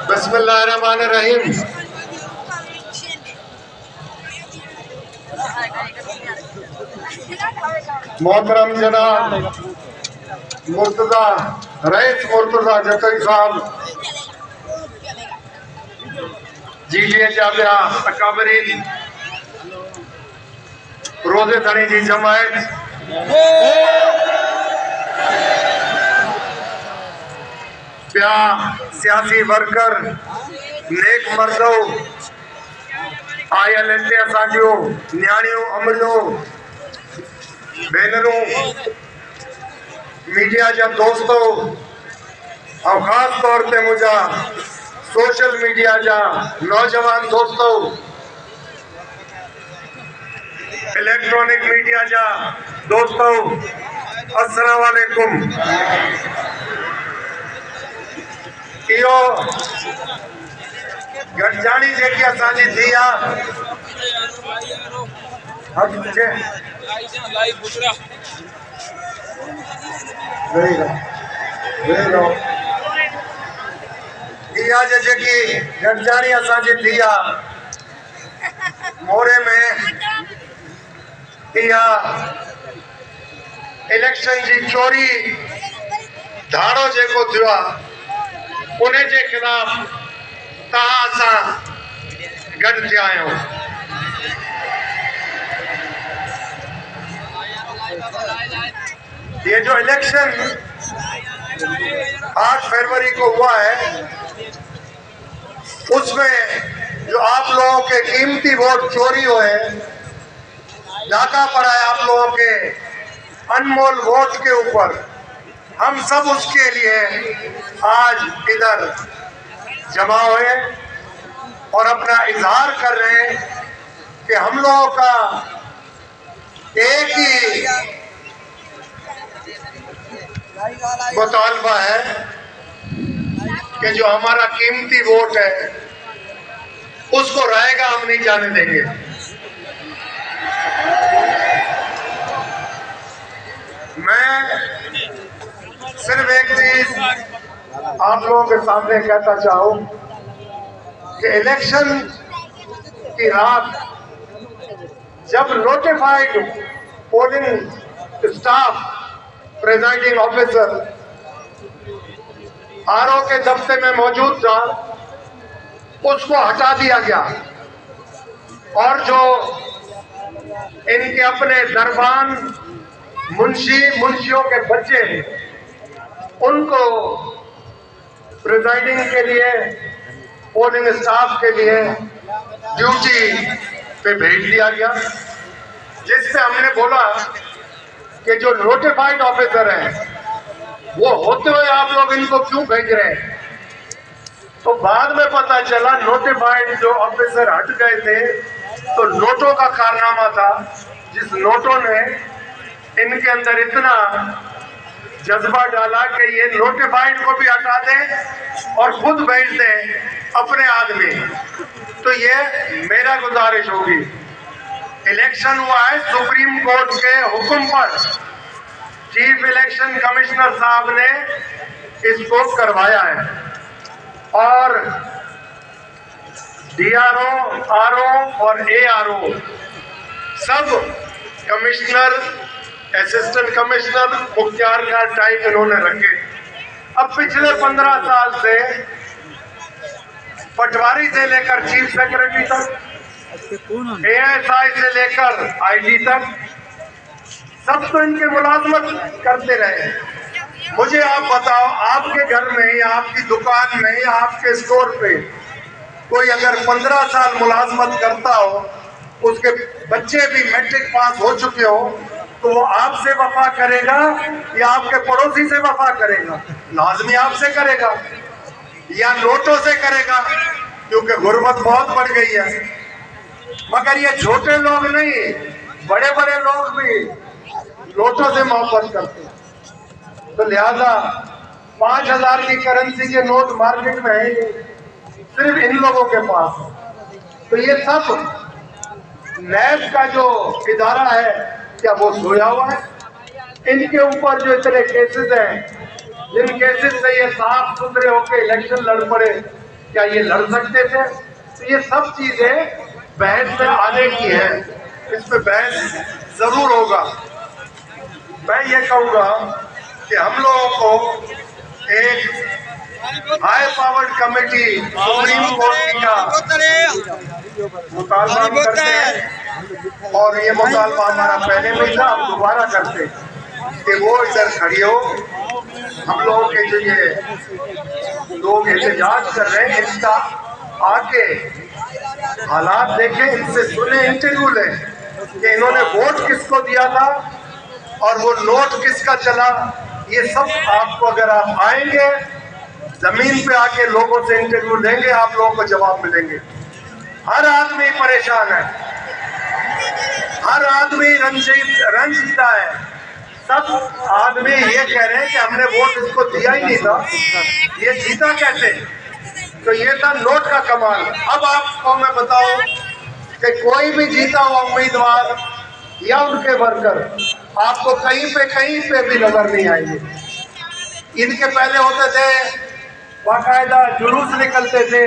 बिस्मिल्लाहिर्रहमानिर्रहीम। मोहतरम जनाब मुर्तजा रईस मुर्तजा जतई साहब जीलिए जाबिया अकाबरीन रोजे धड़ी जी जमायत ॿिया सियासी वर्कर नेक मर्दो आयल हिते असां जूं न्याणियूं अमलियूं भेनरूं मीडिया जा दोस्तों और ख़ास तौर पे मुझा सोशल मीडिया जा नौजवान दोस्तों इलेक्ट्रॉनिक मीडिया जा दोस्तों अस्सलाम वालेकुम। इहो गॾिजाणी जेकी असांजी थी आहे इहा जेकी गॾिजाणी असांजी थी आहे मोरे में इहा इलेक्शन जी चोरी धाड़ो जेको थियो आहे उन जे खिलाफ तव्हां असां गॾु थिया आहियूं। ये जो इलेक्शन 8 फरवरी को हुआ है उसमें जो आप लोगों के कीमती वोट चोरी हुए डाका पड़ा है आप लोगों के अनमोल वोट के ऊपर, हम सब उसके लिए आज इधर जमा हुए और अपना इजहार कर रहे हैं कि हम लोगों का एक ही मुतालबा है कि जो हमारा कीमती वोट है उसको रहेगा हम नहीं जाने देंगे। मैं सिर्फ एक चीज आप लोगों के सामने कहता चाहूं कि इलेक्शन की रात जब notified polling staff presiding officer RO के दफ्तर में मौजूद था उसको हटा दिया गया और जो इनके अपने दरबान मुंशियों के बच्चे उनको प्रिजाइडिंग के लिए पोलिंग स्टाफ के लिए ड्यूटी पे भेज दिया गया, जिससे हमने बोला कि जो नोटिफाइड ऑफिसर हैं वो होते हुए आप लोग इनको क्यों भेज रहे हैं। तो बाद में पता चला नोटिफाइड जो ऑफिसर हट गए थे तो नोटों का कारनामा था, जिस नोटों ने इनके अंदर इतना जज्बा डाला कि ये नोटिफाइड को भी हटा दें और खुद भेज दें अपने आदमी। तो ये मेरा गुजारिश होगी, इलेक्शन हुआ है सुप्रीम कोर्ट के हुक्म पर, चीफ इलेक्शन कमिश्नर साहब ने इसको करवाया है और डीआरओ, आरओ और एआरओ सब कमिश्नर, असिस्टेंट कमिश्नर मुख्तियार का टाइप इन्होंने रखे। अब पिछले 15 साल से पटवारी से लेकर चीफ सेक्रेटरी तक, एएसआई से लेकर आईजी तक सब तो इनके मुलाजमत करते रहे। मुझे आप बताओ, आपके घर में या आपकी दुकान में या आपके स्टोर पे कोई अगर 15 साल मुलाजमत करता हो, उसके बच्चे भी मैट्रिक पास हो चुके हो, तो वो आपसे वफा करेगा या आपके पड़ोसी से वफा करेगा? लाजमी आपसे करेगा या नोटों से करेगा? क्योंकि गुर्बत बहुत बढ़ गई है। मगर ये छोटे लोग नहीं, बड़े बड़े लोग भी नोटों से मोहब्बत करते हैं। तो लिहाजा 5,000 की करेंसी के नोट मार्केट में है ही, सिर्फ इन लोगों के पास। तो ये सब नैब का जो इदारा है, क्या वो सोया हुआ है? इनके ऊपर जो इतने केसेस हैं, जिन केसेस से ये साफ सुथरे होकर इलेक्शन लड़ पड़े, क्या ये लड़ सकते थे? तो ये सब चीजें बहस में आने की है, इस पे बहस जरूर होगा। मैं ये कहूंगा कि हम लोगों को एक high powered committee supreme court का मुतालबा हम करते हैं, और ये मुतालबा हमारा पहले में था, हम दोबारा करते हैं कि वो इधर खड़ी हो। हम लोगों के जो ये लोग एहतजाज कर रहे हैं, इसका आके हालात देखें, इनसे सुने, इंटरव्यू लें कि इन्होंने वोट किसको दिया था और वो नोट किसका चला। ये सब आपको, अगर आप आएंगे जमीन पे आके लोगों से इंटरव्यू लेंगे, आप लोगों को जवाब मिलेंगे। हर आदमी परेशान है, हर आदमी रंजीदा है। सब आदमी ये कह रहे हैं कि हमने वोट इसको दिया ही नहीं था, ये जीता कैसे? तो ये था नोट का कमाल। अब आपको मैं बताऊं कि कोई भी जीता हुआ उम्मीदवार या उनके वर्कर आपको कहीं पे भी नजर नहीं आएंगे। इनके पहले होते थे बाकायदा जुलूस निकलते थे,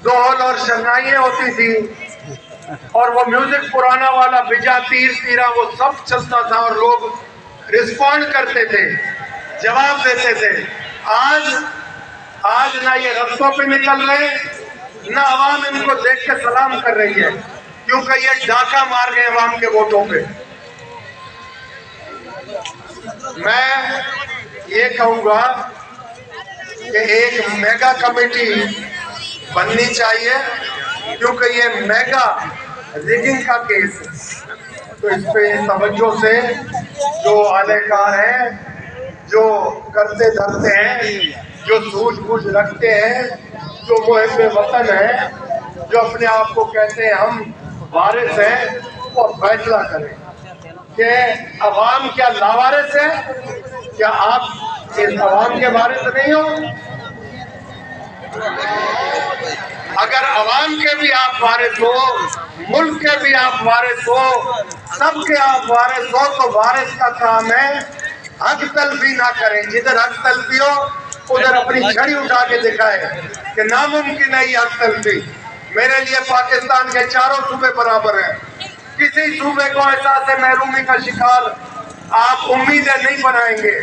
दोहल और शहनाइयां होती थी, और वो म्यूजिक पुराना वाला बिजा तीर तीरा वो सब चलता था, और लोग रिस्पॉन्ड करते थे, जवाब देते थे। आज ना ये रस्तों पे निकल रहे, ना अवाम इनको देख के सलाम कर रही है, क्योंकि ये डाका मार गए अवाम के वोटों पे। मैं ये कहूंगा कि एक मेगा कमेटी बननी चाहिए, क्योंकि ये मेगा रिगिंग का केस है। तो इस पे तवज्जो से जो आलेकार हैं, जो करते धरते हैं, जो सूझबूझ रखते हैं, जो मुहिब्बे वतन है, जो अपने आप को कहते हैं हम वारिस हैं, वो फैसला करें कि अवाम क्या लावारिस है, क्या आप इस अवाम के वारिस नहीं हो? अगर अवाम के भी आप वारिस हो, मुल्क के भी आप वारिस हो, सबके आप वारिस हो, तो वारिस का काम है हक तलबी ना करें। जिधर हक तलबी हो उधर अपनी छड़ी उठा के दिखाए कि नामुमकिन है ये हक तलबी। मेरे लिए पाकिस्तान के चारों सूबे बराबर हैं। किसी सूबे को एहसास महरूमी का शिकार आप उम्मीदें नहीं बनाएंगे।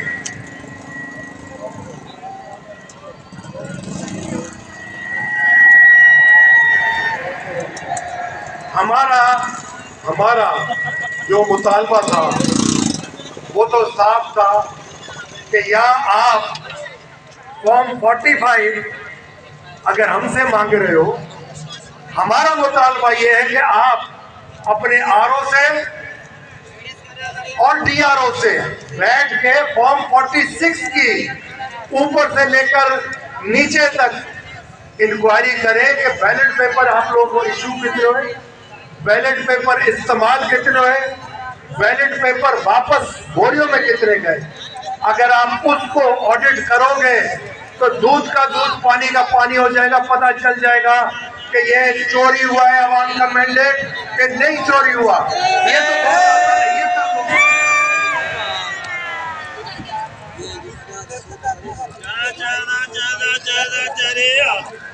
हमारा जो मुतालबा था वो तो साफ था कि या आप फॉर्म 45 अगर हमसे मांग रहे हो, हमारा मुतालबा ये है कि आप अपने आरओ से और डीआरओ से बैठ के फॉर्म 46 की ऊपर से लेकर नीचे तक इंक्वायरी करें कि बैलेट पेपर आप लोगों को इशू कितने हुए, बैलेट पेपर इस्तेमाल कितने हुए, बैलेट पेपर वापस बोरियों में कितने गए। अगर आप उसको ऑडिट करोगे तो दूध का दूध पानी का पानी हो जाएगा। पता चल जाएगा कि ये चोरी हुआ है अवाम का मैंडेट कि नहीं चोरी हुआ। ये तो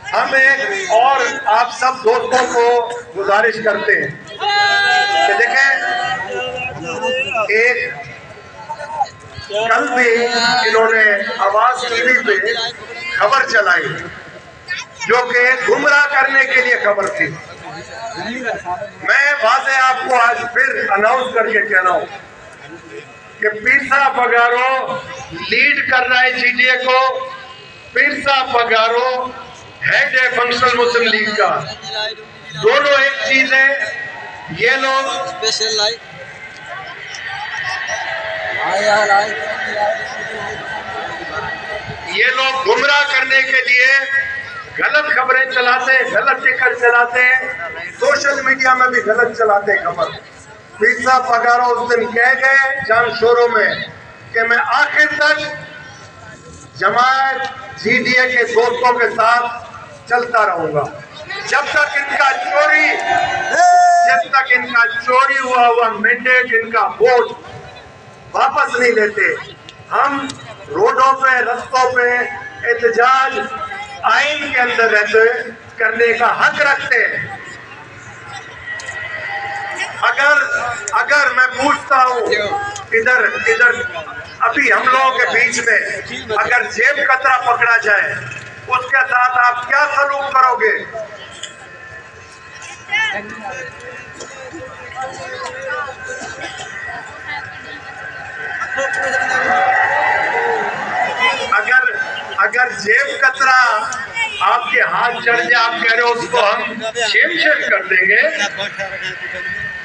हम एक और आप सब दोस्तों को गुजारिश करते हैं कि देखें, एक कल भी इन्होंने आवाज टीवी पे खबर चलाई जो कि गुमराह करने के लिए खबर थी। मैं वाज़े आपको आज फिर अनाउंस करके कह रहा हूँ कि पीरसा पगारो लीड कर रहा है जीटीए को। पीरसा पगारो हेड है फंक्शनल मुस्लिम लीग का। दोनों एक चीज है, ये लोग गुमराह करने के लिए गलत खबरें चलाते हैं, गलत टिकट चलाते हैं, सोशल मीडिया में भी गलत चलाते हैं खबर। पीर साहब पगारो उस दिन कह गए जान शोरों में कि मैं आखिर तक जमात जीडीए के दोस्तों के साथ चलता रहूंगा जब तक इनका चोरी हुआ मैंडेट, इनका वोट वापस नहीं लेते। हम रोडों पे, रस्तों पे एहतजाज आइन के अंदर रहते करने का हक रखते हैं। अगर मैं पूछता हूँ इधर अभी हम लोगों के बीच में अगर जेब कतरा पकड़ा जाए उसके साथ आप क्या सलूक करोगे? अगर जेब कतरा आपके हाथ चढ़ जाए, आप कह रहे हो उसको हम शेम कर देंगे,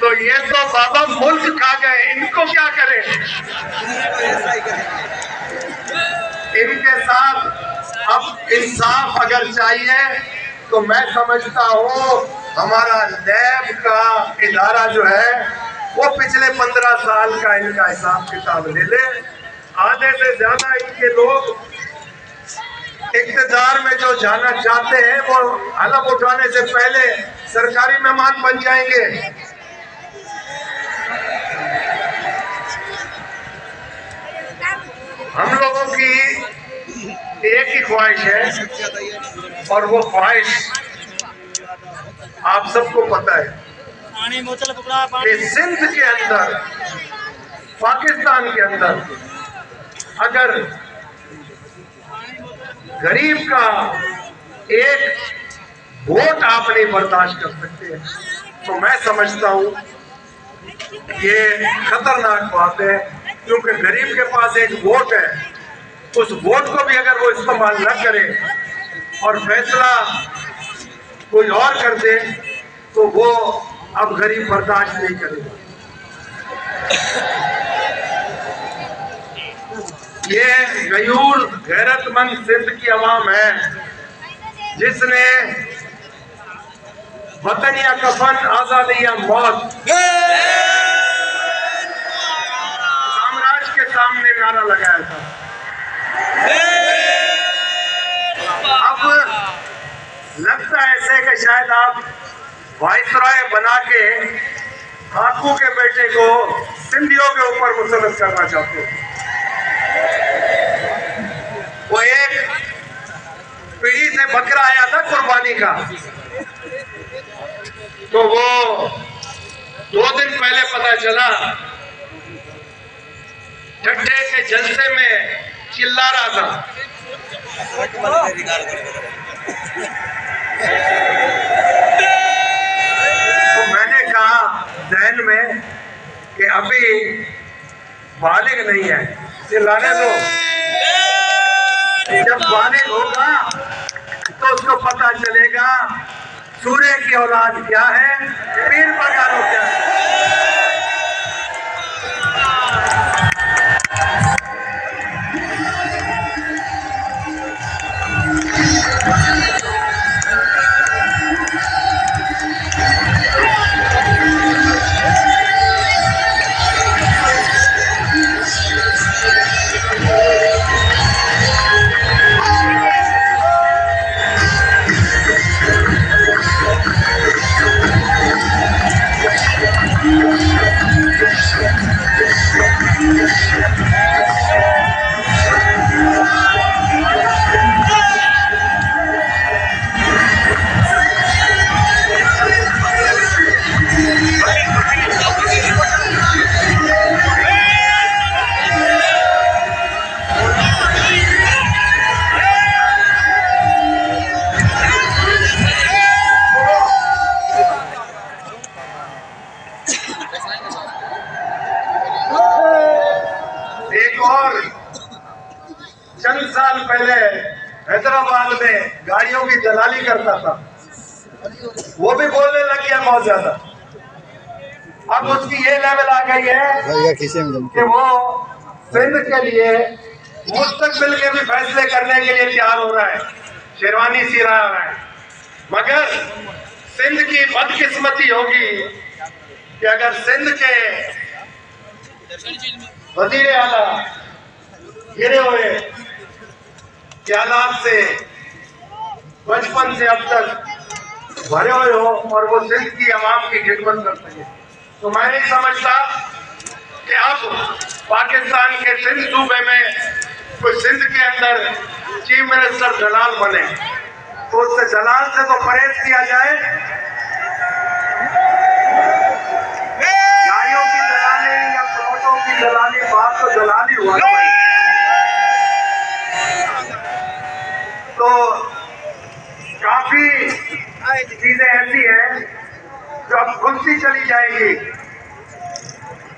तो ये तो बाबा मुल्क खा गए, इनको क्या करें? इनके साथ अब इंसाफ अगर चाहिए तो मैं समझता हूँ हमारा नैब का इदारा जो है वो पिछले 15 साल का इनका हिसाब किताब ले ले। आधे से ज्यादा इनके लोग इक़्तिदार में जो जाना चाहते हैं वो हलफ उठाने से पहले सरकारी मेहमान बन जाएंगे। हम लोगों की एक ही ख्वाहिश है और वो ख्वाहिश आप सबको पता है कि सिंध के अंदर, पाकिस्तान के अंदर अगर गरीब का एक वोट आप नहीं बर्दाश्त कर सकते तो मैं समझता हूँ ये खतरनाक बात है, क्योंकि गरीब के पास एक वोट है, उस वोट को भी अगर वो इस्तेमाल न करे और फैसला कोई और कर दे तो वो अब गरीब बर्दाश्त नहीं करेगा। ये गयूर गैरतमंद सिंध की आवाम है जिसने वतन या कफन, आजादी या मौत साम्राज्य के सामने नारा लगाया था। अब लगता है ऐसे कि शायद आप वाइसराय बना के हाकू के बेटे को सिंधियों के ऊपर मुसल्लत करना चाहते हो। वो एक पीढ़ी से बकरा आया था कुर्बानी का, तो वो 2 दिन पहले पता चला, ठट्ठे के जलसे में चिल्ला रहा था। तो मैंने कहा जहन में कि अभी बालिग नहीं है, चिल्लाने दो, जब बालिग होगा तो उसको पता चलेगा सूर्य की औलाद क्या है, पीर पगारो क्या है। चंद साल पहले हैदराबाद में गाड़ियों की दलाली करता था, वो भी बोलने लग गया बहुत ज्यादा। अब उसकी ये लेवल आ गई है कि वो सिंध के लिए मुस्तकबिल के भी फैसले करने के लिए तैयार हो रहा है। शेरवानी सी रहा है। मगर सिंध की बदकिस्मती होगी कि अगर सिंध के वजीर आला गिरे हुए हालात से बचपन से अब तक भरे हुए हो और वो सिंध की आवाम की खिदमत कर सके, तो मैं नहीं समझता कि अब पाकिस्तान के सिंध सूबे में कोई सिंध के अंदर चीफ मिनिस्टर दलाल बने, तो उससे दलाल से तो परहेज किया जाए। गाड़ियों की दलाली या प्लॉटों की दलाली, बात तो दलाली हुआ भाई। तो काफी चीजें ऐसी हैं जो अब खुलती चली जाएगी,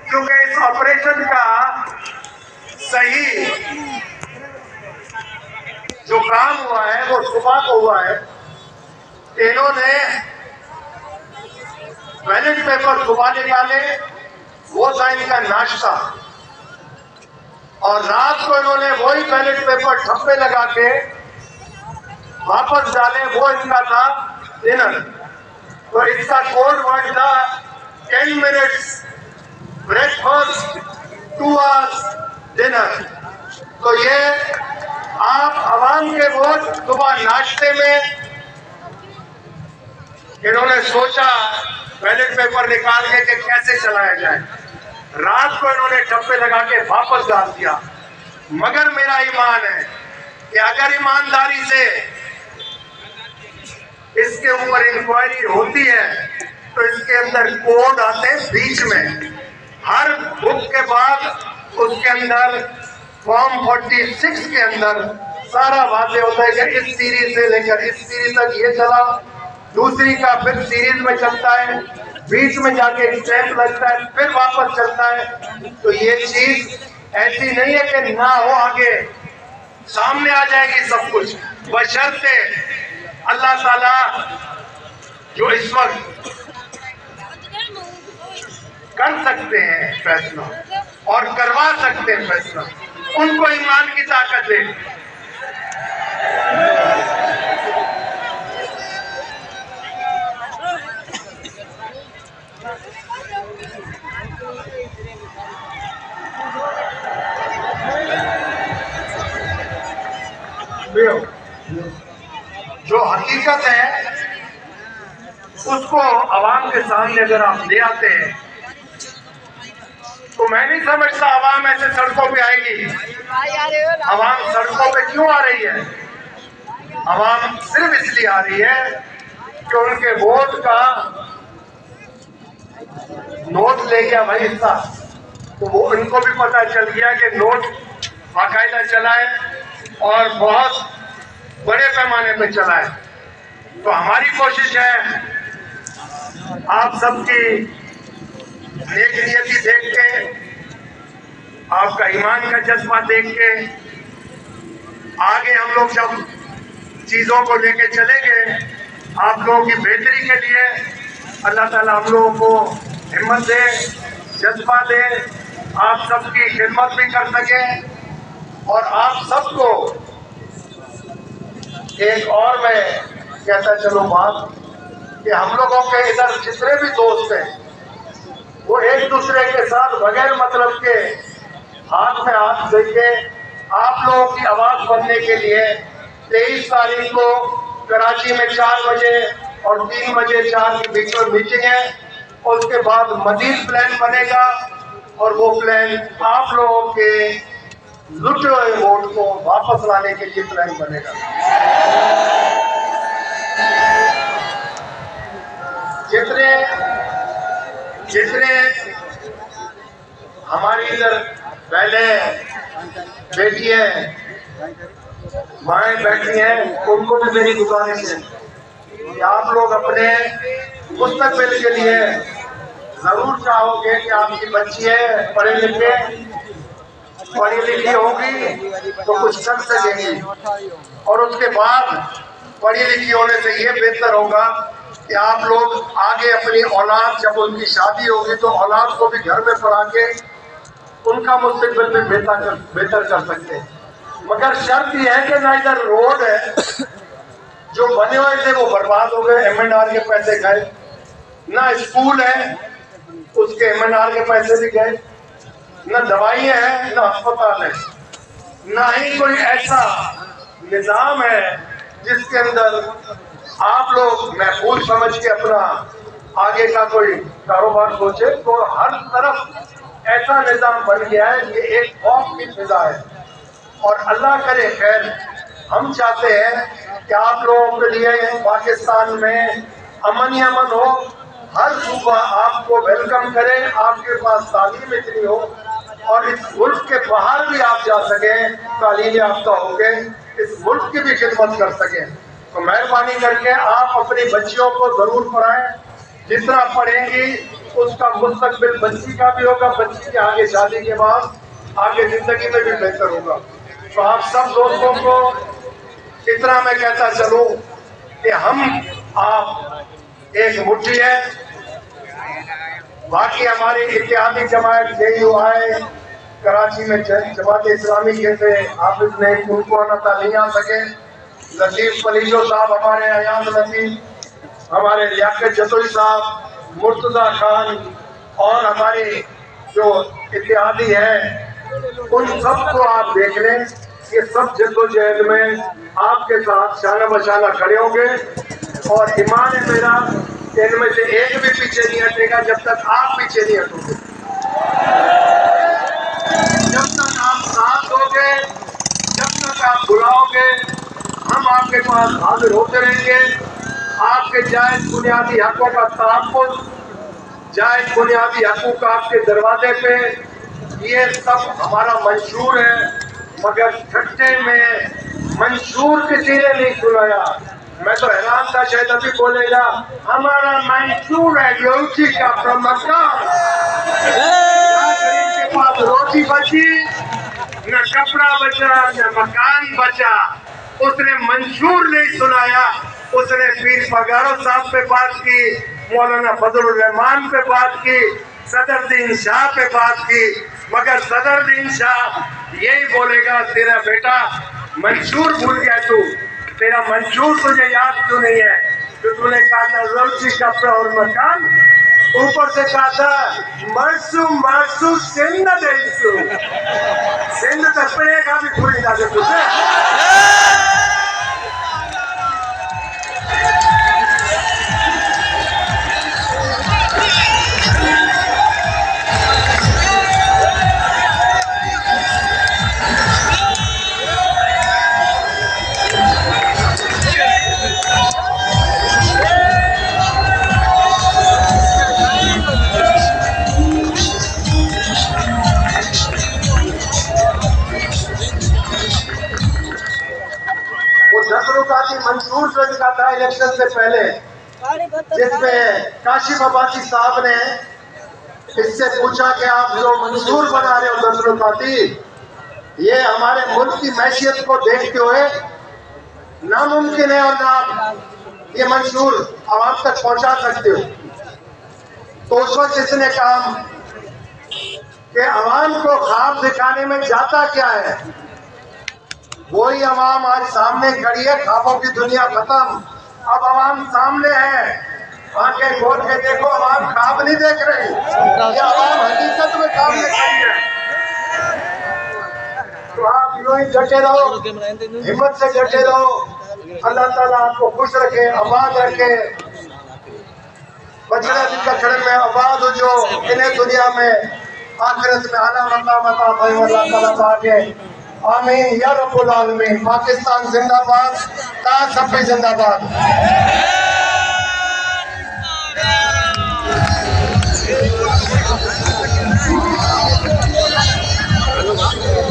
क्योंकि इस ऑपरेशन का सही जो काम हुआ है वो सुबह को हुआ है। इन्होंने बैलेट पेपर सुबह निकाले, वो था इनका नाश्ता, और रात को इन्होंने वही बैलेट पेपर ठप्पे लगा के वापस डाले, वो इनका था डिनर। तो इसका कोड वर्ड था 10 मिनट्स ब्रेकफास्ट, 2 आवर्स डिनर। तो ये आप आवाम के वोट सुबह नाश्ते में इन्होंने सोचा बैलेट पेपर निकाल के कि कैसे चलाया जाए, रात को इन्होंने ठप्पे लगा के वापस डाल दिया। मगर मेरा ईमान है कि अगर ईमानदारी से इसके ऊपर इंक्वायरी होती है तो इसके अंदर कोड आते हैं बीच में, हर बुक के बाद उसके अंदर फॉर्म 46 के अंदर सारा वादे होता है कि इस सीरीज से लेकर इस सीरीज तक ये चला, दूसरी का फिर सीरीज में चलता है, बीच में जाके स्टैंप लगता है, फिर वापस चलता है। तो ये चीज ऐसी नहीं है कि ना हो, आगे सामने आ जाएगी सब कुछ, बशर्ते अल्लाह ताला जो इस वक्त कर सकते हैं फैसला और करवा सकते हैं फैसला, उनको ईमान की ताकत दे। जो हकीकत है उसको आवाम के सामने अगर आप ले आते हैं तो मैं नहीं समझता आवाम ऐसे सड़कों पे आएगी। आवाम सड़कों पे क्यों आ रही है? आवाम सिर्फ इसलिए आ रही है कि उनके वोट का नोट ले गया भाई हिस्सा, तो वो उनको भी पता चल गया कि नोट बाकायदा चला है और बहुत बड़े पैमाने पे चला है। तो हमारी कोशिश है आप सबकी नेक नियति देख के, आपका ईमान का जज्बा देख के, आगे हम लोग जब चीजों को लेके चलेंगे आप लोगों की बेहतरी के लिए, अल्लाह ताला हम लोगों को हिम्मत दे, जज्बा दे, आप सबकी खिदमत भी कर सके। और आप सबको एक और मैं कहता चलो बात कि हम लोगों के इधर जितने भी दोस्त हैं वो एक दूसरे के साथ बगैर मतलब के हाथ में हाथ देके आप लोगों की आवाज बनने के लिए 23 तारीख को कराची में 4 बजे और 3 बजे 4 के बीच में मीटिंग है, और उसके बाद मजीद प्लान बनेगा और वो प्लान आप लोगों के लुटे हुए वोट को वापस लाने के लिए प्लान बनेगा। जितने जितने हमारी इधर पहले बेटी है, माएँ बैठी हैं, उनको भी मेरी गुजारिश है कि आप लोग अपने मुस्तकबिल के लिए जरूर चाहोगे कि आपकी बच्ची है पढ़े लिखे, पढ़ी लिखी होगी तो कुछ कर सकेगी, और उसके बाद पढ़ी लिखी होने से ये बेहतर होगा कि आप लोग आगे अपनी औलाद, जब उनकी शादी होगी तो औलाद को भी घर में पढ़ा के उनका मुस्तकबिल भी बेहतर कर सकते हैं। मगर शर्त यह है कि ना इधर रोड है जो बने हुए थे वो बर्बाद हो गए, एमएनआर के पैसे गए। ना स्कूल है, उसके एमएनआर के पैसे भी गए। न दवाइयाँ हैं, न अस्पताल है, ना ही कोई ऐसा निजाम है जिसके अंदर आप लोग महफूज समझ के अपना आगे का कोई कारोबार सोचे। तो हर तरफ ऐसा निजाम बन गया है, ये एक खौफ की फिजा है। और अल्लाह करे खैर, हम चाहते हैं कि आप लोगों के लिए पाकिस्तान में अमन ही अमन हो, हर सूबा आपको वेलकम करे, आपके पास तालीम इतनी हो और इस मुल्क के बाहर भी आप जा सकें, तालीम याफ्ता होके इस मुल्क की भी खिदमत कर सकें। तो मेहरबानी करके आप अपनी बच्चियों को जरूर पढ़ाएं, जितना पढ़ेंगी उसका मुस्तकबिल बच्ची का भी होगा, बच्ची के आगे शादी के बाद आगे जिंदगी में भी बेहतर होगा। तो आप सब दोस्तों को इतना मैं कहता चलूं कि हम आप एक मुट्ठी है। बाकी हमारी इत्तेहादी जमात JUI कराची में जमात इस्लामी के थे, हाफिज ने उनको अता नहीं आ सके। लतीफ पलीजो साहब हमारे, अयाज लतीफ हमारे, लियाकत जतोई साहब, मुर्तजा खान और हमारे जो इत्तेहादी हैं, उन सबको आप देख लें। ये सब जद्दोजहद में आपके साथ शाना बशाना खड़े होंगे और ईमान है मेरा कि इनमें से एक भी पीछे नहीं हटेगा जब तक आप पीछे नहीं हटोगे। जब तक आप साथ दोगे, जब तक आप बुलाओगे, हम आपके पास हाजिर होते रहेंगे। आपके जायज बुनियादी हकों का तहफ़्फ़ुज़, जायज बुनियादी हकूक़ आपके दरवाजे पे, ये सब हमारा मंशूर है। मगर छठे में मंशूर किसी ने नहीं सुनाया। मैं तो हैरान था, शायद अभी बोलेगा हमारा मंशूर है रोटी का प्रमकान। के पास रोटी बची, न कपड़ा बचा, न मकान बचा, उसने मंशूर नहीं सुनाया। उसने पीर पगारो साहब पे बात की, मौलाना फजलुर रहमान पे बात की, सदरुद्दीन शाह पे बात की। मगर सदरुद्दीन शाह यही बोलेगा, तेरा बेटा मंशूर भूल गया तू, तेरा मंशूर तुझे याद क्यों नहीं है? तो तूने कहा था रोटी कपड़ा और मकान, ऊपर से कहा था मरसू मरसू सिंध देसू, सिंध तक पड़ेगा भी भूल जाते तुझे। मंशूर जो लिखा था इलेक्शन से पहले, जिसमें काशिफ अब्बासी साहब ने इससे पूछा कि आप जो मंशूर बना रहे हो दस्तरकाती, ये हमारे मुल्क की मैशियत को देखते हुए नामुमकिन है और ना आप ये मंशूर आवाम तक पहुंचा सकते हो। तो उस वक्त इसने कहा कि आवाम को ख्वाब दिखाने में जाता क्या है, वही अवाम आज सामने खड़ी है। ख्वाबों की दुनिया खत्म, अब अवाम सामने है। आंखें खोल के देखो, अवाम ख्वाब नहीं देख रही, ये अवाम हकीकत में सामने खड़ी है। तो आप यूं ही डटे रहो, हिम्मत से डटे रहो। अल्लाह ताला आपको खुश रखे, आबाद रखे। बचड़ा जिनका खड़े में आबाद हो, जो इन्हें दुनिया में आखिरत में आला मकाम अता फरमाए अल्लाह ताला पाके। आमीन या रब्बुल आलमीन। पाकिस्तान जिंदाबाद, ताज हफ़ीज़ जिंदाबाद।